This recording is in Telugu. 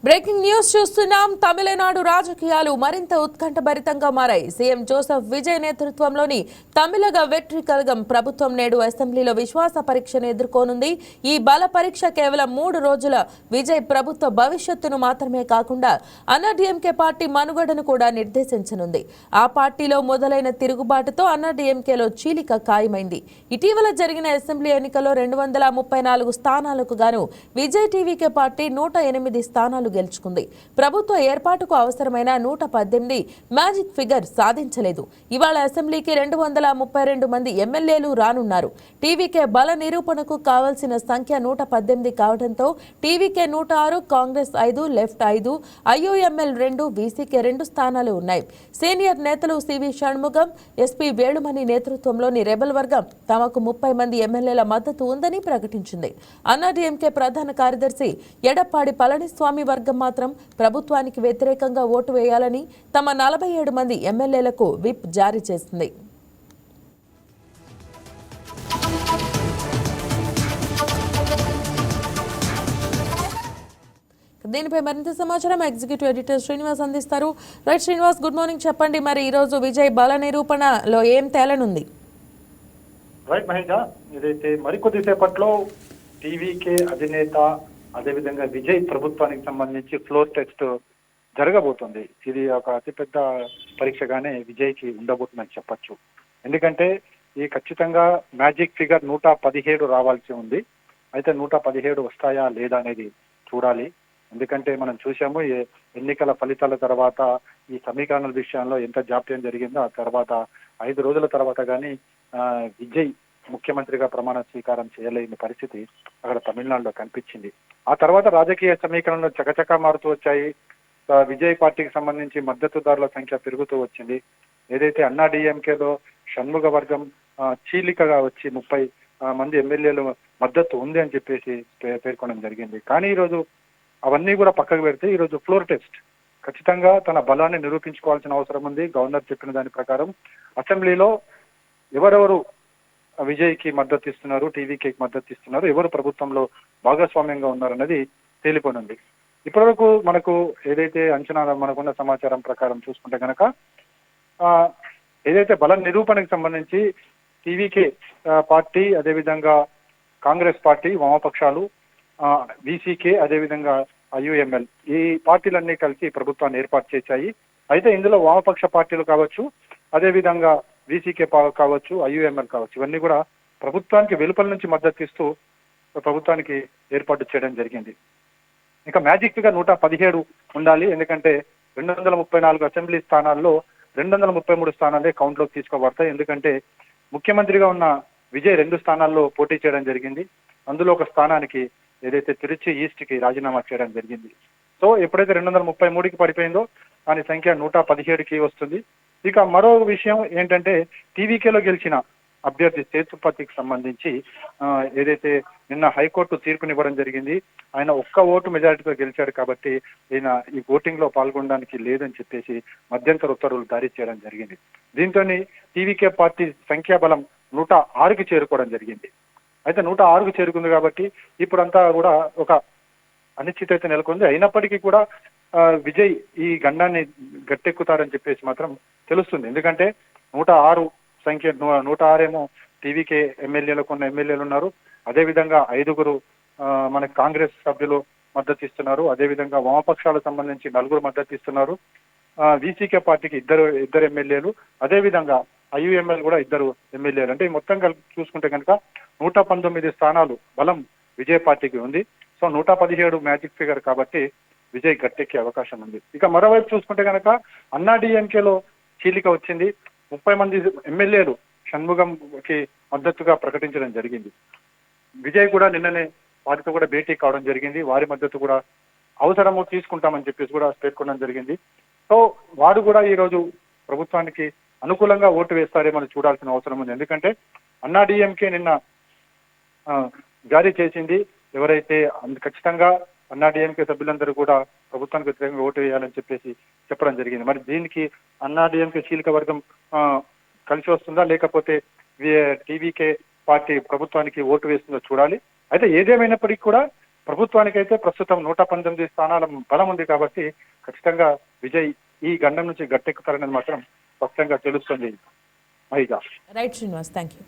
బ్రేకింగ్ న్యూస్ చూస్తున్నాం. తమిళనాడు రాజకీయాలు మరింత ఉత్కంఠభరితంగా మారాయి. సీఎం జోసెఫ్ విజయ్ నేతృత్వంలోని తమిళగ వెట్రి కళగం ప్రభుత్వం నేడు అసెంబ్లీలో విశ్వాస పరీక్షను ఎదుర్కోనుంది. ఈ బల పరీక్ష కేవలం 3 రోజుల విజయ్ ప్రభుత్వ భవిష్యత్తును మాత్రమే కాకుండా అన్నాడీఎంకే పార్టీ మనుగడను కూడా నిర్దేశించనుంది. ఆ పార్టీలో మొదలైన తిరుగుబాటుతో అన్నాడీఎంకేలో చీలిక ఖాయమైంది. ఇటీవల జరిగిన అసెంబ్లీ ఎన్నికల్లో 234 స్థానాలకు గాను విజయ్ టీవీకే పార్టీ 108 స్థానాలు గెలుచుకుంది. ప్రభుత్వ ఏర్పాటుకు అవసరమైన 118 మ్యాజిక్ ఫిగర్ సాధించలేదు. ఇవాళ అసెంబ్లీకి 232 మంది ఎమ్మెల్యేలు రానున్నారు. టీవీకే బల నిరూపణకు కావాల్సిన సంఖ్య 118 కావడంతో TVK 106, Congress 5, left 5, IUML 2, VCK 2 స్థానాలు ఉన్నాయి. సీనియర్ నేతలు సివి షణ్ముగం, ఎస్పీ వేణుమణి నేతృత్వంలోని రెబల్ వర్గం తమకు 30 మంది ఎమ్మెల్యేల మద్దతు ఉందని ప్రకటించింది. అన్నాడీఎంకే ప్రధాన కార్యదర్శి ఎడప్పాడి పళనిస్వామి వర్గం మాత్రం ప్రభుత్వానికి వ్యతిరేకంగా ఓటు వేయాలని తమ 47 మంది ఎమ్మెల్యేలకు విప్ జారీ చేసింది. దీనిపై మరింత సమాచారం ఎగ్జిక్యూటివ్ ఎడిటర్ శ్రీనివాస్ అందిస్తారు. Right Srinivas, good morning. చెప్పండి, మరి ఈ రోజు విజయ్ బల నిరూపణలో ఏం తేలనుంది? రైట్ మహేష, ఏదైతే మరికొద్ది సేపట్లో టీవీకే అధినేత అదేవిధంగా విజయ్ ప్రభుత్వానికి సంబంధించి ఫ్లోర్ టెస్ట్ జరగబోతుంది. ఇది ఒక అతిపెద్ద పరీక్షగానే విజయ్కి ఉండబోతుందని చెప్పొచ్చు. ఎందుకంటే ఈ ఖచ్చితంగా మ్యాజిక్ ఫిగర్ 117 రావాల్సి ఉంది. అయితే 117 వస్తాయా లేదా అనేది చూడాలి. ఎందుకంటే మనం చూసాము ఎన్నికల ఫలితాల తర్వాత ఈ సమీకరణల విషయంలో ఎంత జాప్యం జరిగిందో ఆ తర్వాత 5 రోజుల తర్వాత కానీ విజయ్ ముఖ్యమంత్రిగా ప్రమాణ స్వీకారం చేయలేని పరిస్థితి అక్కడ తమిళనాడులో కనిపించింది. ఆ తర్వాత రాజకీయ సమీకరణలు చకచకా మారుతూ వచ్చాయి. విజయ్ పార్టీకి సంబంధించి మద్దతుదారుల సంఖ్య పెరుగుతూ వచ్చింది. ఏదైతే అన్నాడీఎంకేలో షణ్ముగ వర్గం చీలికగా వచ్చి 30 మంది ఎమ్మెల్యేలు మద్దతు ఉంది అని చెప్పేసి పేర్కొనడం జరిగింది. కానీ ఈరోజు అవన్నీ కూడా పక్కకు పెడితే ఈరోజు ఫ్లోర్ టెస్ట్ ఖచ్చితంగా తన బలాన్ని నిరూపించుకోవాల్సిన అవసరం ఉంది. గవర్నర్ చెప్పిన దాని ప్రకారం అసెంబ్లీలో ఎవరెవరు విజయ్కి మద్దతు ఇస్తున్నారు, టీవీకేకి మద్దతు ఇస్తున్నారు, ఎవరు ప్రభుత్వంలో భాగస్వామ్యంగా ఉన్నారన్నది తేలిపోనుంది. ఇప్పటివరకు మనకు ఏదైతే అంచనాలు మనకున్న సమాచారం ప్రకారం చూసుకుంటే కనుక ఏదైతే బల నిరూపణకు సంబంధించి టీవీకే పార్టీ, అదేవిధంగా కాంగ్రెస్ పార్టీ, వామపక్షాలు, వీసీకే, అదేవిధంగా ఐయుఎంఎల్ ఈ పార్టీలన్నీ కలిసి ప్రభుత్వాన్ని ఏర్పాటు చేశాయి. అయితే ఇందులో వామపక్ష పార్టీలు కావచ్చు, అదేవిధంగా వీసీకే కావచ్చు, ఐయుఎంఎల్ కావచ్చు, ఇవన్నీ కూడా ప్రభుత్వానికి వెలుపల నుంచి మద్దతు ఇస్తూ ప్రభుత్వానికి ఏర్పాటు చేయడం జరిగింది. ఇంకా మ్యాజిక్ గా 117 ఉండాలి. ఎందుకంటే 234 అసెంబ్లీ స్థానాల్లో 233 స్థానాలే కౌంట్లోకి తీసుకోబడతాయి. ఎందుకంటే ముఖ్యమంత్రిగా ఉన్న విజయ్ 2 స్థానాల్లో పోటీ చేయడం జరిగింది. అందులో ఒక స్థానానికి ఏదైతే తిరుచి ఈస్ట్ కి రాజీనామా చేయడం జరిగింది. సో ఎప్పుడైతే 233కి పడిపోయిందో దాని సంఖ్య 117కి వస్తుంది. ఇక మరో విషయం ఏంటంటే టీవీకేలో గెలిచిన అభ్యర్థి సేతుపతికి సంబంధించి ఏదైతే నిన్న హైకోర్టు తీర్పునివ్వడం జరిగింది. ఆయన ఒక్క ఓటు మెజారిటీతో గెలిచాడు కాబట్టి ఈయన ఈ ఓటింగ్ లో పాల్గొనడానికి లేదని చెప్పేసి మధ్యంతర ఉత్తర్వులు జారీ చేయడం జరిగింది. దీంతో టీవీకే పార్టీ సంఖ్యాబలం 106కి చేరుకోవడం జరిగింది. అయితే 106కి చేరుకుంది కాబట్టి ఇప్పుడంతా కూడా ఒక అనిశ్చితత నెలకొంది. అయినప్పటికీ కూడా విజయ్ ఈ గండాన్ని గట్టెక్కుతారని చెప్పేసి మాత్రం తెలుస్తుంది. ఎందుకంటే 106 సంఖ్య 106 ఏమో టీవీకే ఎమ్మెల్యేలకు ఉన్న ఎమ్మెల్యేలు ఉన్నారు. అదేవిధంగా 5 మనకి కాంగ్రెస్ సభ్యులు మద్దతు ఇస్తున్నారు. అదేవిధంగా వామపక్షాలకు సంబంధించి 4 మద్దతు ఇస్తున్నారు. వీసీకే పార్టీకి ఇద్దరు ఎమ్మెల్యేలు, అదేవిధంగా ఐయుఎంఎల్ కూడా 2 ఎమ్మెల్యేలు. అంటే మొత్తం కలిపి చూసుకుంటే కనుక 119 స్థానాలు బలం విజయ్ పార్టీకి ఉంది. సో 117 మ్యాజిక్ ఫిగర్ కాబట్టి విజయ్ గట్టెక్కే అవకాశం ఉంది. ఇక మరోవైపు చూసుకుంటే కనుక అన్నాడీఎంకేలో చీలిక వచ్చింది. 30 మంది ఎమ్మెల్యేలు షణ్ముగంకి మద్దతుగా ప్రకటించడం జరిగింది. విజయ్ కూడా నిన్ననే వారితో కూడా భేటీ కావడం జరిగింది. వారి మద్దతు కూడా అవసరము తీసుకుంటామని చెప్పేసి కూడా పేర్కొనడం జరిగింది. సో వారు కూడా ఈరోజు ప్రభుత్వానికి అనుకూలంగా ఓటు వేస్తారేమో చూడాల్సిన అవసరం ఉంది. ఎందుకంటే అన్నాడీఎంకే నిన్న జారీ చేసింది ఎవరైతే ఖచ్చితంగా అన్నాడీఎంకే సభ్యులందరూ కూడా ప్రభుత్వానికి వ్యతిరేకంగా ఓటు వేయాలని చెప్పేసి చెప్పడం జరిగింది. మరి దీనికి అన్నాడీఎంకే చీలిక వర్గం కలిసి వస్తుందా, లేకపోతే టీవీకే పార్టీ ప్రభుత్వానికి ఓటు వేస్తుందో చూడాలి. అయితే ఏదేమైనప్పటికీ కూడా ప్రభుత్వానికైతే ప్రస్తుతం 119 స్థానాల బలం ఉంది కాబట్టి ఖచ్చితంగా విజయ్ ఈ గండం నుంచి గట్టెక్కుతారనేది మాత్రం స్పష్టంగా తెలుస్తుంది. మహిళ రైట్ శ్రీనివాస్, థ్యాంక్ యూ.